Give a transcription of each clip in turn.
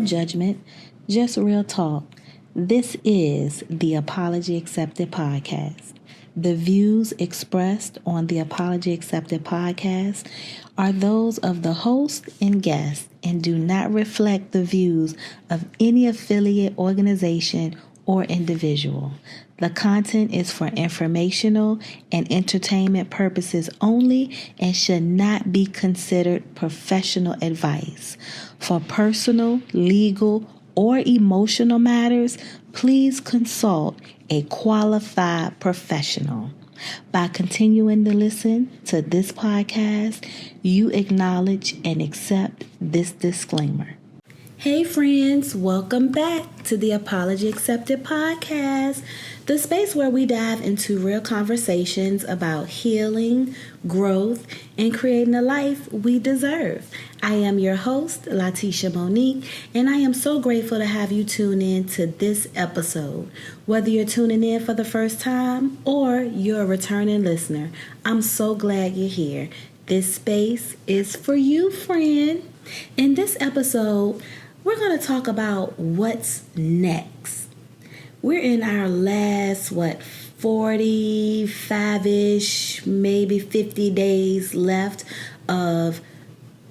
judgment, just real talk. This is the Apology Accepted podcast. The views expressed on the Apology Accepted podcast are those of the host and guest and do not reflect the views of any affiliate organization or individual. The content is for informational and entertainment purposes only and should not be considered professional advice. For personal, legal, or emotional matters, please consult a qualified professional. By continuing to listen to this podcast, you acknowledge and accept this disclaimer. Hey friends, welcome back to the Apology Accepted podcast, the space where we dive into real conversations about healing, growth, and creating the life we deserve. I am your host, LaTesha Monique, and I am so grateful to have you tune in to this episode. Whether you're tuning in for the first time or you're a returning listener, I'm so glad you're here. This space is for you, friend. In this episode, we're going to talk about what's next. We're in our last, 45-ish, maybe 50 days left of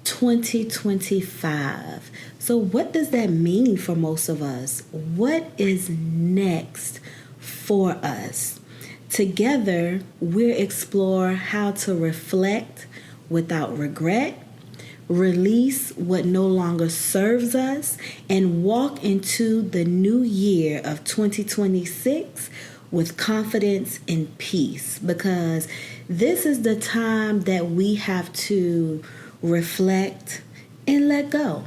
2025. So what does that mean for most of us? What is next for us? Together, we'll explore how to reflect without regret, release what no longer serves us, and walk into the new year of 2026 with confidence and peace, because this is the time that we have to reflect and let go.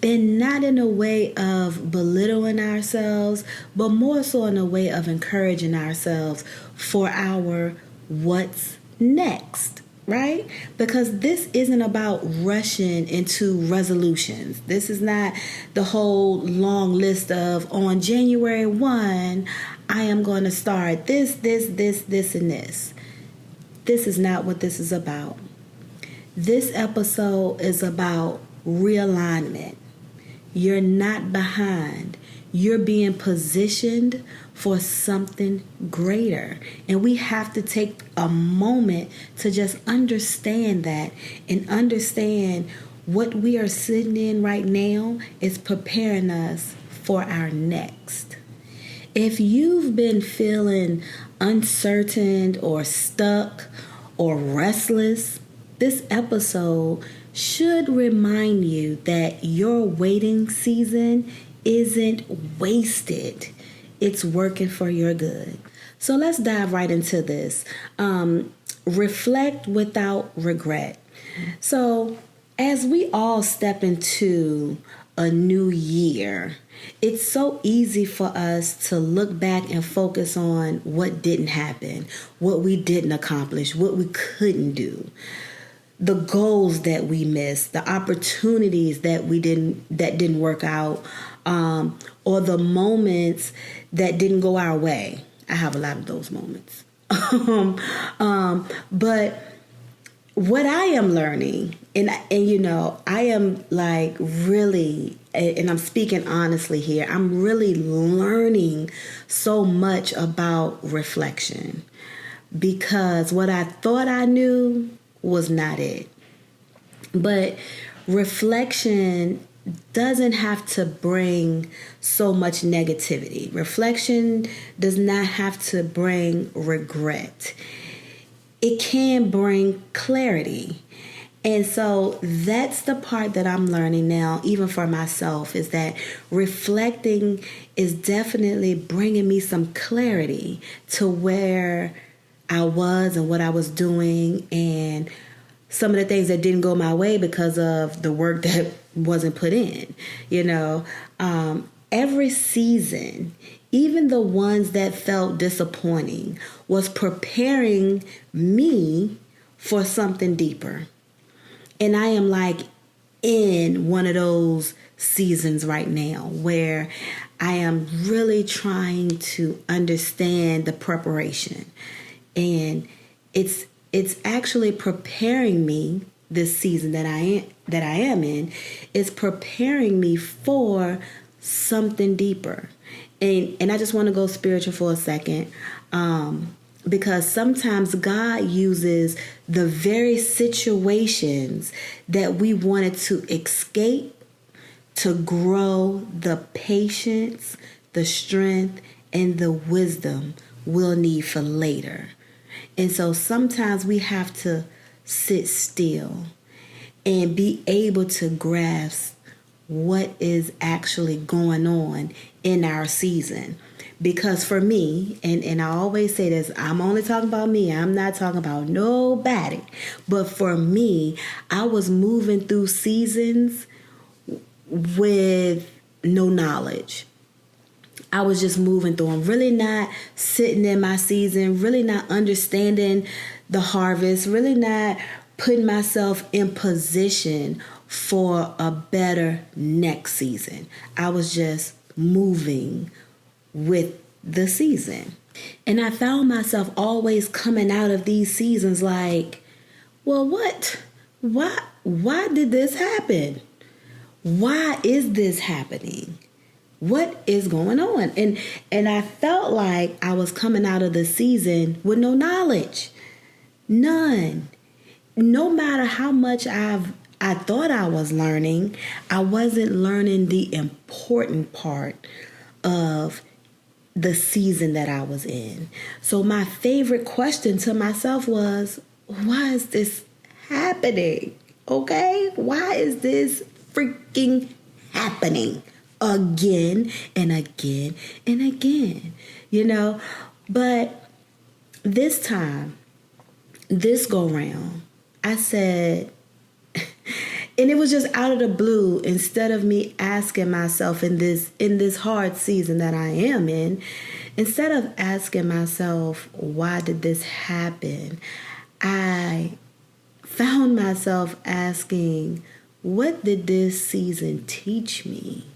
And not in a way of belittling ourselves, but more so in a way of encouraging ourselves for our what's next. Right? Because this isn't about rushing into resolutions. This is not the whole long list of on January 1, I am going to start this, and this. This is not what this is about. This episode is about realignment. You're not behind. You're being positioned for something greater. And we have to take a moment to just understand that and understand what we are sitting in right now is preparing us for our next. If you've been feeling uncertain or stuck or restless, this episode should remind you that your waiting season isn't wasted. It's working for your good. So let's dive right into this. Reflect without regret. So as we all step into a new year, it's so easy for us to look back and focus on what didn't happen, what we didn't accomplish, what we couldn't do, the goals that we missed, the opportunities that didn't work out, or the moments that didn't go our way. I have a lot of those moments. But what I am learning, and I am like really, and I'm speaking honestly here, I'm really learning so much about reflection, because what I thought I knew was not it. But reflection doesn't have to bring so much negativity. Reflection does not have to bring regret. It can bring clarity. And so that's the part that I'm learning now, even for myself, is that reflecting is definitely bringing me some clarity to where I was and what I was doing, and some of the things that didn't go my way because of the work that wasn't put in. Every season, even the ones that felt disappointing, was preparing me for something deeper. And I am like in one of those seasons right now where I am really trying to understand the preparation. And it's actually preparing me this season that I am in is preparing me for something deeper. And I just want to go spiritual for a second. Because sometimes God uses the very situations that we wanted to escape to grow the patience, the strength, and the wisdom we'll need for later. And so sometimes we have to sit still and be able to grasp what is actually going on in our season. Because for me, and I always say this, I'm only talking about me. I'm not talking about nobody. But for me, I was moving through seasons with no knowledge. I was just moving through them, really not sitting in my season, really not understanding the harvest, really not putting myself in position for a better next season. I was just moving with the season. And I found myself always coming out of these seasons like, well, what? Why did this happen? Why is this happening? What is going on? And I felt like I was coming out of the season with no knowledge. None. No matter how much I thought I was learning, I wasn't learning the important part of the season that I was in. So my favorite question to myself was, why is this happening? Okay? Why is this freaking happening again and again and again? You know? But this time, this go round, I said, and it was just out of the blue, instead of me asking myself in this hard season that I am in, instead of asking myself, why did this happen? I found myself asking, what did this season teach me?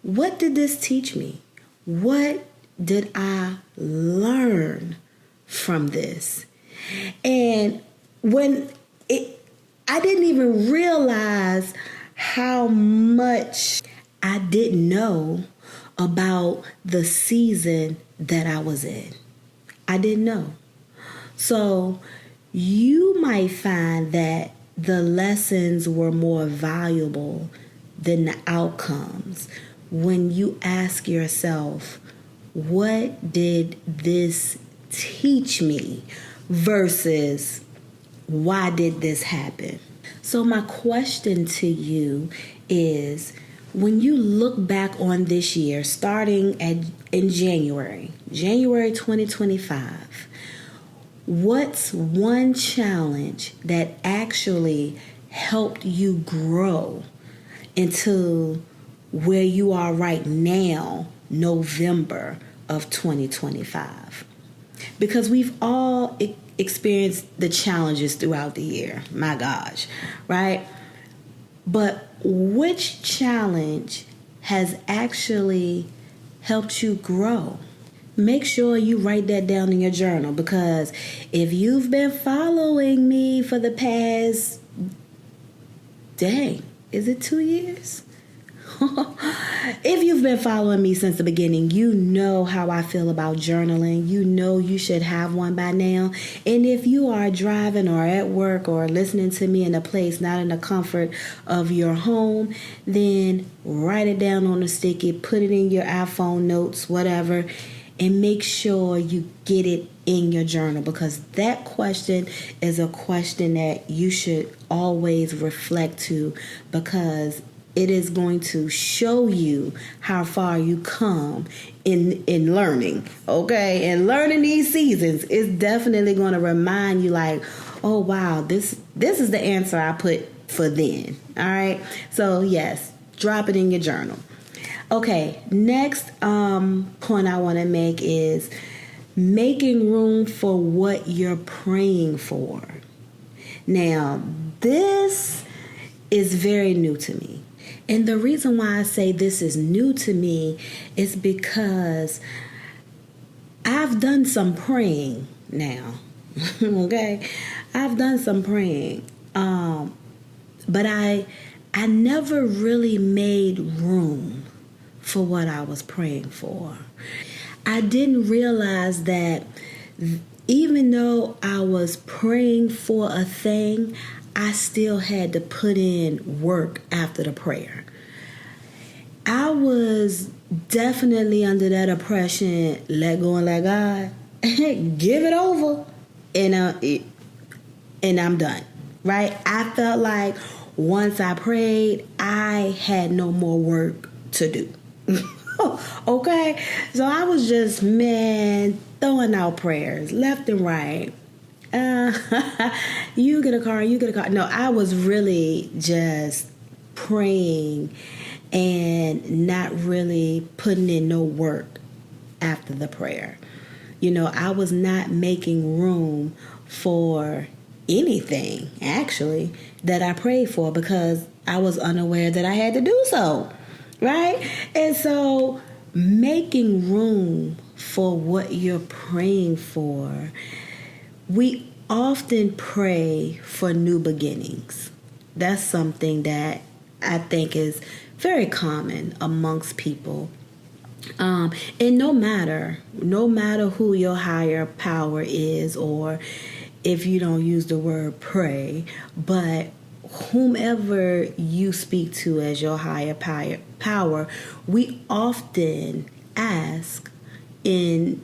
What did this teach me? What did I learn from this? And I didn't even realize how much I didn't know about the season that I was in. I didn't know. So you might find that the lessons were more valuable than the outcomes when you ask yourself, what did this teach me versus why did this happen? So my question to you is, when you look back on this year, starting in January 2025, what's one challenge that actually helped you grow into where you are right now, November of 2025? Because we've all experienced the challenges throughout the year. My gosh, right? But which challenge has actually helped you grow? Make sure you write that down in your journal, because if you've been following me for the past, is it 2 years? If you've been following me since the beginning, you know how I feel about journaling. You know you should have one by now. And if you are driving or at work or listening to me in a place not in the comfort of your home, then write it down on a sticky, put it in your iPhone notes, whatever, and make sure you get it in your journal, because that question is a question that you should always reflect to, because it is going to show you how far you come in learning, okay? And learning these seasons is definitely going to remind you like, oh, wow, this is the answer I put for then, all right? So, yes, drop it in your journal. Okay, next point I want to make is making room for what you're praying for. Now, this is very new to me. And the reason why I say this is new to me is because I've done some praying now. Okay? I've done some praying. But I never really made room for what I was praying for. I didn't realize that even though I was praying for a thing, I still had to put in work after the prayer. I was definitely under that oppression, let go and let God, give it over, and I'm done, right? I felt like once I prayed, I had no more work to do. Okay? So I was just, throwing out prayers left and right. You get a car, you get a car. No, I was really just praying and not really putting in no work after the prayer. I was not making room for anything, actually, that I prayed for because I was unaware that I had to do so, right? And so making room for what you're praying for, we often pray for new beginnings. That's something that I think is very common amongst people. And no matter who your higher power is, or if you don't use the word pray, but whomever you speak to as your higher power, we often ask in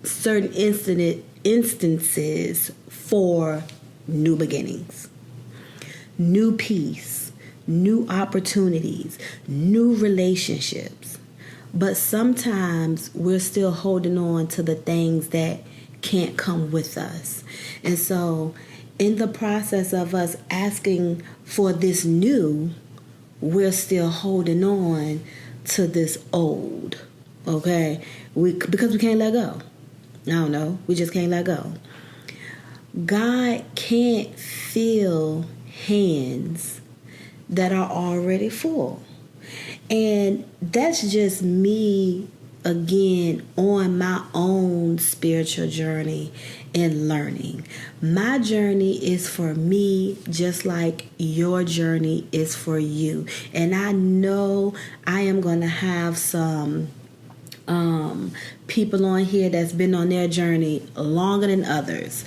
certain instances for new beginnings, new peace, new opportunities, new relationships. But sometimes we're still holding on to the things that can't come with us. And so in the process of us asking for this new, we're still holding on to this old, okay? Because we can't let go. I don't know. We just can't let go. God can't fill hands that are already full. And that's just me, again, on my own spiritual journey and learning. My journey is for me just like your journey is for you. And I know I am going to have some people on here that's been on their journey longer than others,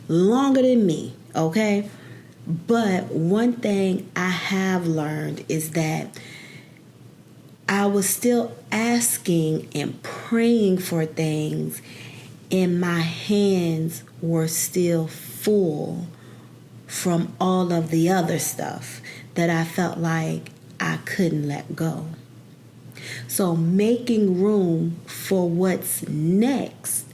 longer than me, okay? But one thing I have learned is that I was still asking and praying for things, and my hands were still full from all of the other stuff that I felt like I couldn't let go. So making room for what's next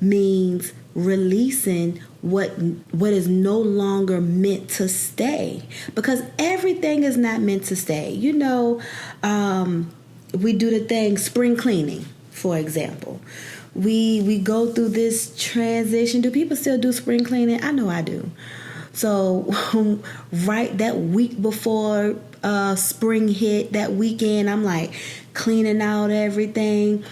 means releasing what is no longer meant to stay, because everything is not meant to stay. We do the thing spring cleaning, for example. We go through this transition. Do people still do spring cleaning? I know I do. So right that week before spring hit, that weekend, I'm like cleaning out everything.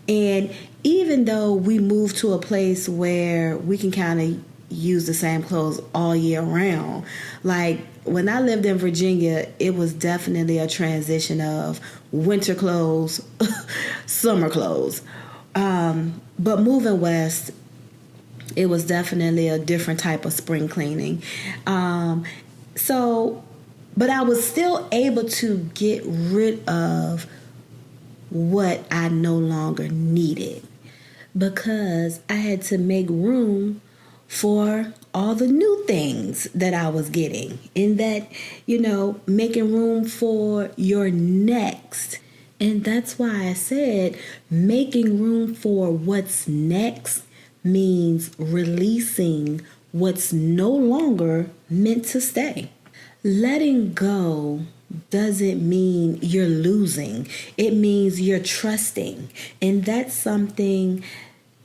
And even though we moved to a place where we can kind of use the same clothes all year round, like when I lived in Virginia, it was definitely a transition of winter clothes, summer clothes. But moving west, it was definitely a different type of spring cleaning. But I was still able to get rid of what I no longer needed, because I had to make room for all the new things that I was getting. In that, making room for your next. And that's why I said making room for what's next means releasing what's no longer meant to stay. Letting go doesn't mean you're losing. It means you're trusting. And that's something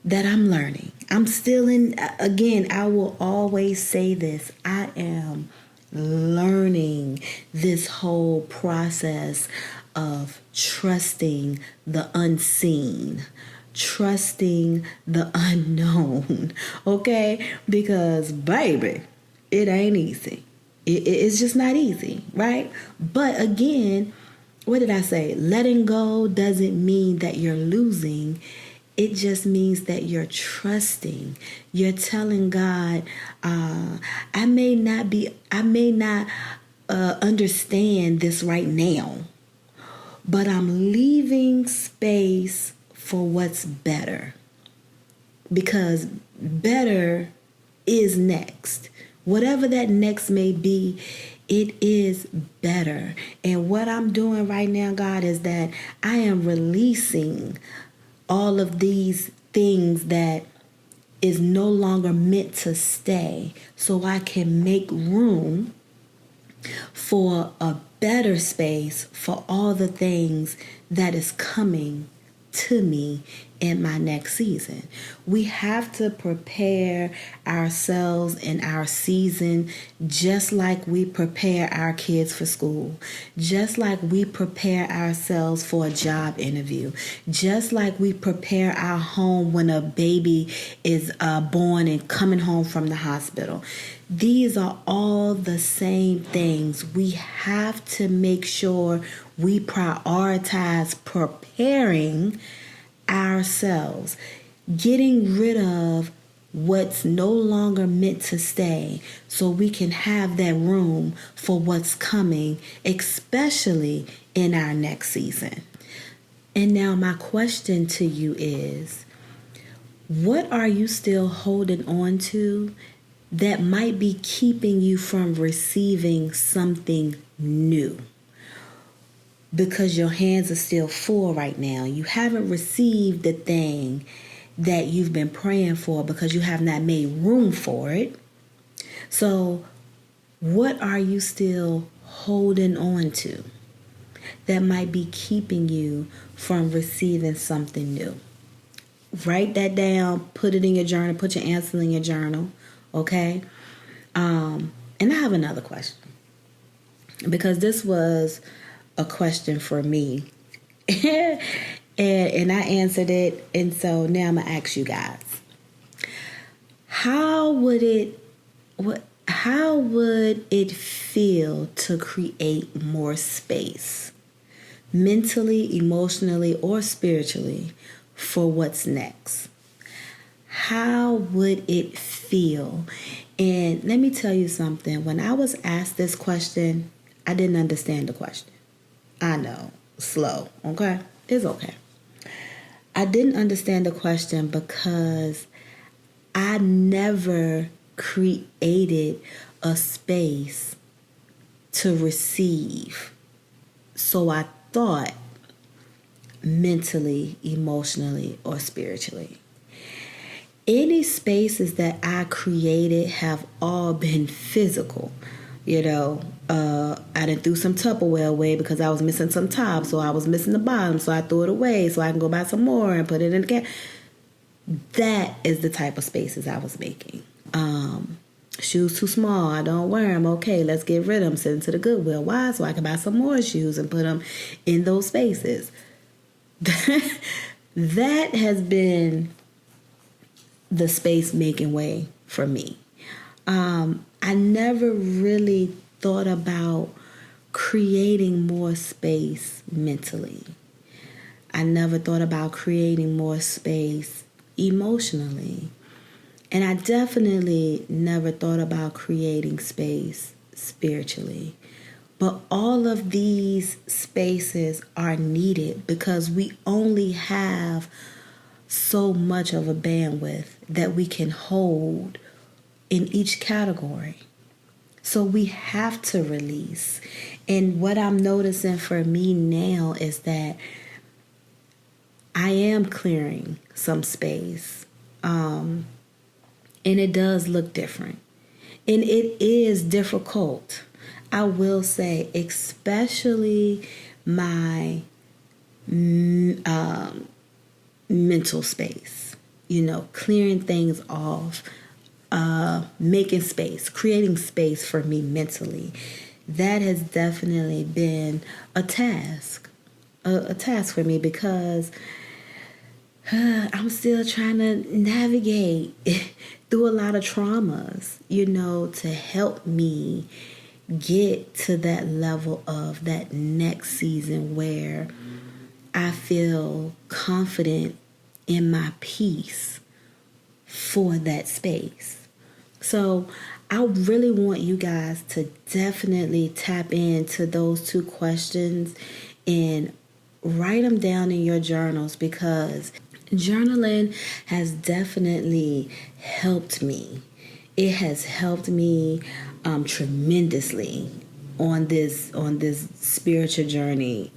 that I'm learning. I'm still in, again, I will always say this. I am learning this whole process of trusting the unseen, trusting the unknown, okay? Because, baby, It ain't easy. It's just not easy, right? But again, what did I say? Letting go doesn't mean that you're losing. It just means that you're trusting. You're telling God, I may not understand this right now, but I'm leaving space for what's better. Because better is next. Whatever that next may be, it is better. And what I'm doing right now, God, is that I am releasing all of these things that is no longer meant to stay, so I can make room for a better space for all the things that is coming to me in my next season. We have to prepare ourselves in our season just like we prepare our kids for school, just like we prepare ourselves for a job interview, just like we prepare our home when a baby is born and coming home from the hospital. These are all the same things. We have to make sure we prioritize preparing ourselves, getting rid of what's no longer meant to stay so we can have that room for what's coming, especially in our next season. And now my question to you is, what are you still holding on to that might be keeping you from receiving something new? Because your hands are still full right now. You haven't received the thing that you've been praying for because you have not made room for it. So what are you still holding on to that might be keeping you from receiving something new? Write that down, put it in your journal, put your answer in your journal, okay? And I have another question, because this was a question for me and I answered it, and so now I'm gonna ask you guys, how would it feel to create more space mentally, emotionally, or spiritually for what's next? How would it feel? And let me tell you something. When I was asked this question, I didn't understand the question. I know, slow, okay? It's okay. I didn't understand the question because I never created a space to receive. So I thought mentally, emotionally, or spiritually. Any spaces that I created have all been physical. I done threw some Tupperware away because I was missing some top, so I was missing the bottom, so I threw it away so I can go buy some more and put it in the can. That is the type of spaces I was making. Shoes too small, I don't wear them. Okay, let's get rid of them, send them to the Goodwill. Why? So I can buy some more shoes and put them in those spaces. That has been the space making way for me. I never really thought about creating more space mentally. I never thought about creating more space emotionally. And I definitely never thought about creating space spiritually. But all of these spaces are needed because we only have so much of a bandwidth that we can hold in each category. So we have to release. And what I'm noticing for me now is that I am clearing some space. And it does look different. And it is difficult. I will say, especially my mental space, clearing things off, making space, creating space for me mentally. That has definitely been a task for me because I'm still trying to navigate through a lot of traumas, to help me get to that level of that next season where I feel confident in my peace for that space. So I really want you guys to definitely tap into those two questions and write them down in your journals, because journaling has definitely helped me. It has helped me tremendously on this spiritual journey,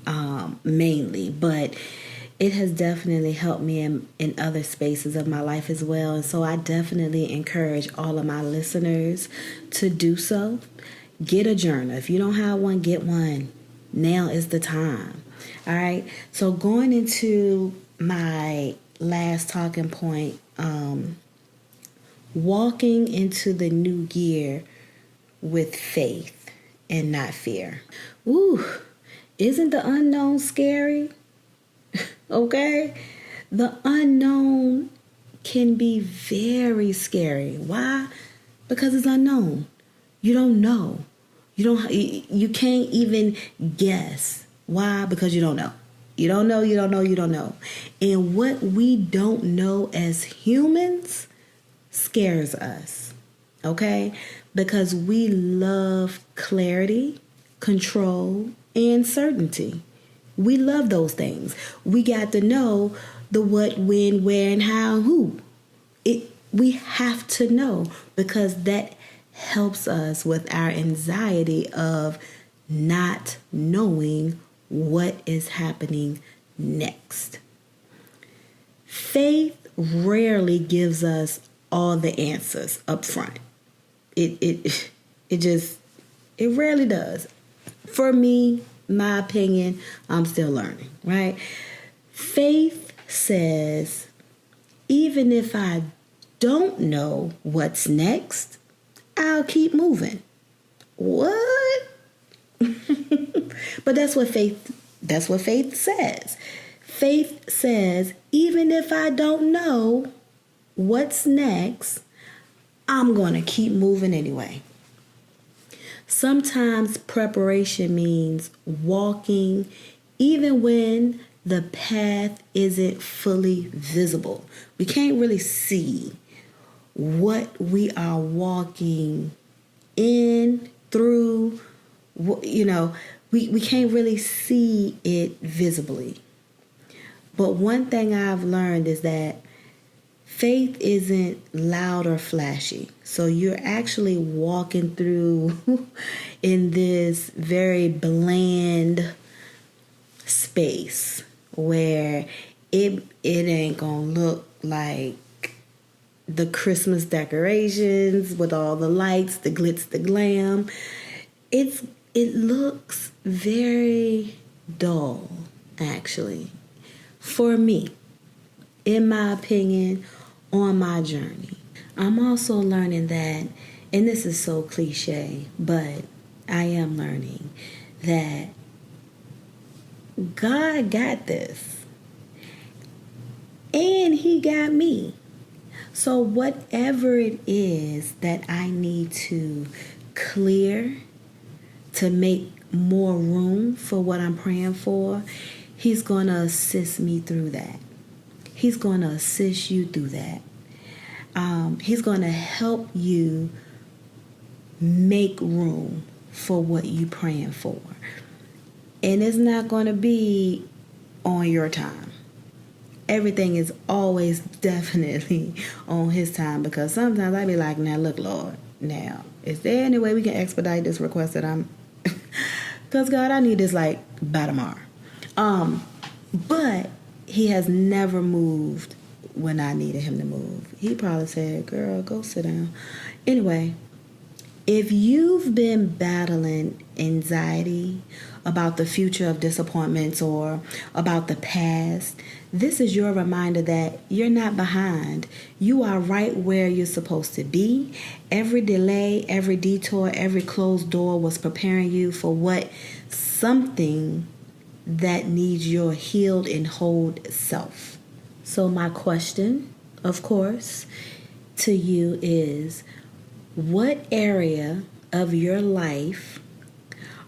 mainly, but it has definitely helped me in other spaces of my life as well. And so I definitely encourage all of my listeners to do so. Get a journal. If you don't have one, get one. Now is the time. All right. So going into my last talking point, walking into the new year with faith and not fear. Woo! Isn't the unknown scary? Okay? The unknown can be very scary. Why? Because it's unknown. You don't know. You can't even guess. Why? Because you don't know. You don't know. And what we don't know as humans scares us. Okay? Because we love clarity, control, and certainty. We love those things. We got to know the what, when, where, and how, and who. We have to know, because that helps us with our anxiety of not knowing what is happening next. Faith rarely gives us all the answers up front. It rarely does. For me, my opinion, I'm still learning, right? Faith says, even if I don't know what's next, I'll keep moving. What? But that's what faith says. Faith says, even if I don't know what's next, I'm going to keep moving anyway. Sometimes preparation means walking even when the path isn't fully visible. We can't really see what we are walking in, through, we can't really see it visibly. But one thing I've learned is that faith isn't loud or flashy. So you're actually walking through in this very bland space where it ain't gonna look like the Christmas decorations with all the lights, the glitz, the glam. It looks very dull, actually, for me, in my opinion, on my journey. I'm also learning that, and this is so cliche, but I am learning that God got this, and He got me. So whatever it is that I need to clear to make more room for what I'm praying for, He's going to assist me through that. He's going to assist you through that. He's going to help you make room for what you're praying for. And it's not going to be on your time. Everything is always definitely on His time, because sometimes I be like, now look, Lord, now, is there any way we can expedite this request that I'm... Because, God, I need this like by tomorrow. But He has never moved when I needed Him to move. He probably said, girl, go sit down. Anyway, if you've been battling anxiety about the future of disappointments or about the past, this is your reminder that you're not behind. You are right where you're supposed to be. Every delay, every detour, every closed door was preparing you for something that needs your healed and whole self. So my question, of course, to you is, what area of your life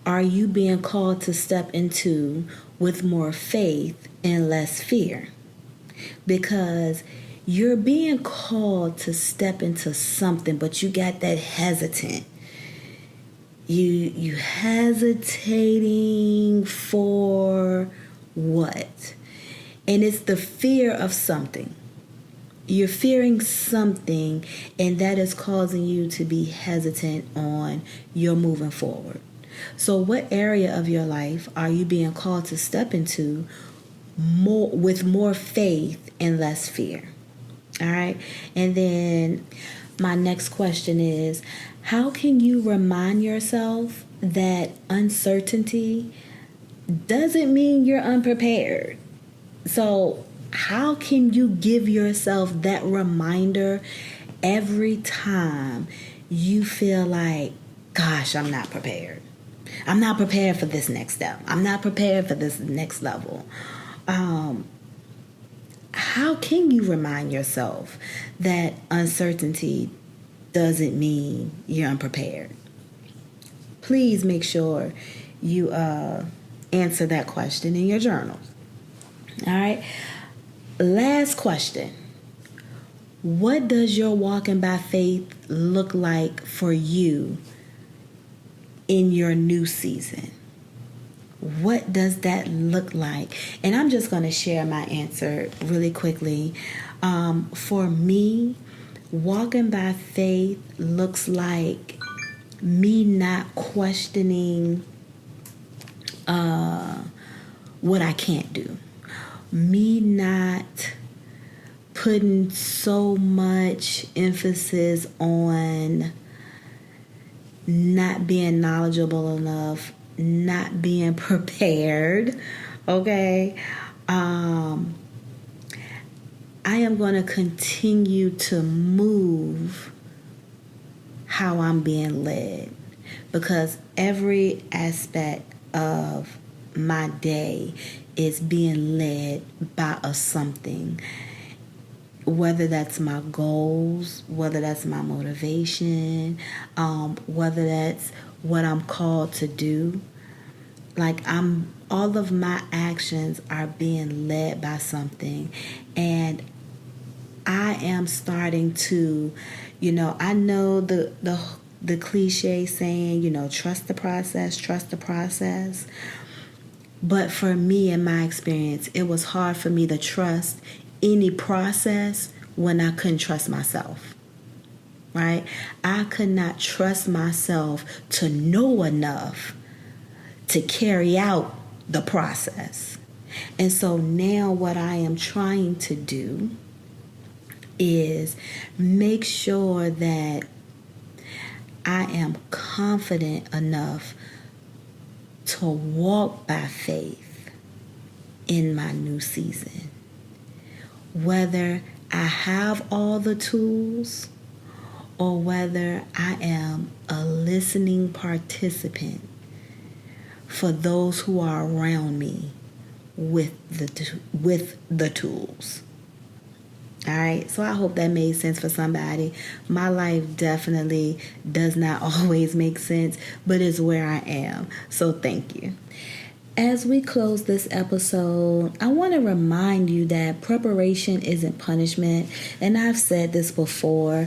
are you being called to step into with more faith and less fear? Because you're being called to step into something, but you got that hesitant. You hesitating for what? And it's the fear of something. You're fearing something, and that is causing you to be hesitant on your moving forward. So what area of your life are you being called to step into with more faith and less fear? All right. And then my next question is, how can you remind yourself that uncertainty doesn't mean you're unprepared? So how can you give yourself that reminder every time you feel like, gosh, I'm not prepared. I'm not prepared for this next step. I'm not prepared for this next level. How can you remind yourself that uncertainty doesn't mean you're unprepared? Please make sure you answer that question in your journals. All right. Last question. What does your walking by faith look like for you in your new season? What does that look like? And I'm just going to share my answer really quickly. For me, walking by faith looks like me not questioning what I can't do. Me not putting so much emphasis on not being knowledgeable enough, not being prepared, okay? I am going to continue to move how I'm being led, because every aspect of my day is being led by a something. Whether that's my goals, whether that's my motivation, whether that's what I'm called to do. Like all of my actions are being led by something. And I am starting to, I know the cliche saying, trust the process. But for me, in my experience, it was hard for me to trust any process when I couldn't trust myself, right? I could not trust myself to know enough to carry out the process. And so now what I am trying to do is make sure that I am confident enough to walk by faith in my new season. Whether I have all the tools or whether I am a listening participant for those who are around me with the tools. All right, so I hope that made sense for somebody. My life definitely does not always make sense, but it's where I am. So thank you. As we close this episode, I want to remind you that preparation isn't punishment. And I've said this before.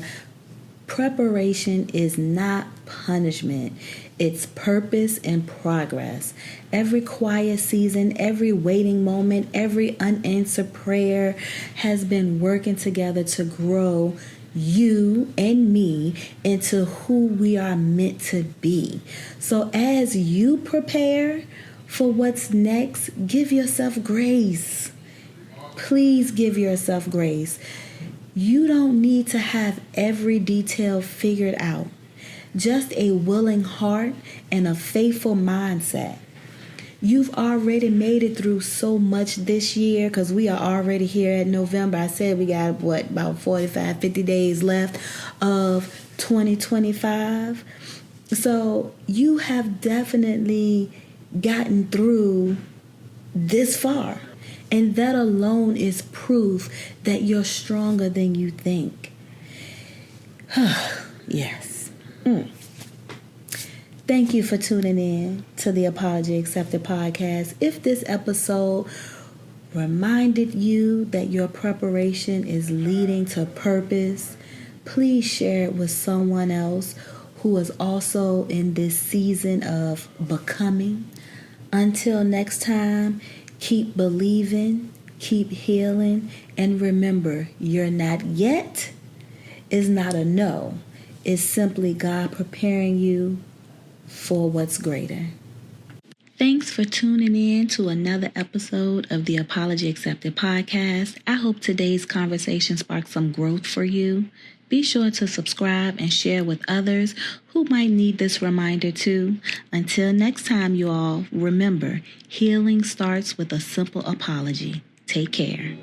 Preparation is not punishment. It's purpose and progress. Every quiet season, every waiting moment, every unanswered prayer has been working together to grow you and me into who we are meant to be. So as you prepare for what's next, give yourself grace. Please give yourself grace. You don't need to have every detail figured out. Just a willing heart and a faithful mindset. You've already made it through so much this year, because we are already here at November. I said we got, about 45, 50 days left of 2025. So you have definitely gotten through this far. And that alone is proof that you're stronger than you think. Yes. Thank you for tuning in to the Apology Accepted podcast. If this episode reminded you that your preparation is leading to purpose, please share it with someone else who is also in this season of becoming. Until next time, keep believing, keep healing, and remember, you're not yet is not a no. It's simply God preparing you for what's greater. Thanks for tuning in to another episode of the Apology Accepted podcast. I hope today's conversation sparked some growth for you. Be sure to subscribe and share with others who might need this reminder too. Until next time, you all, remember, healing starts with a simple apology. Take care.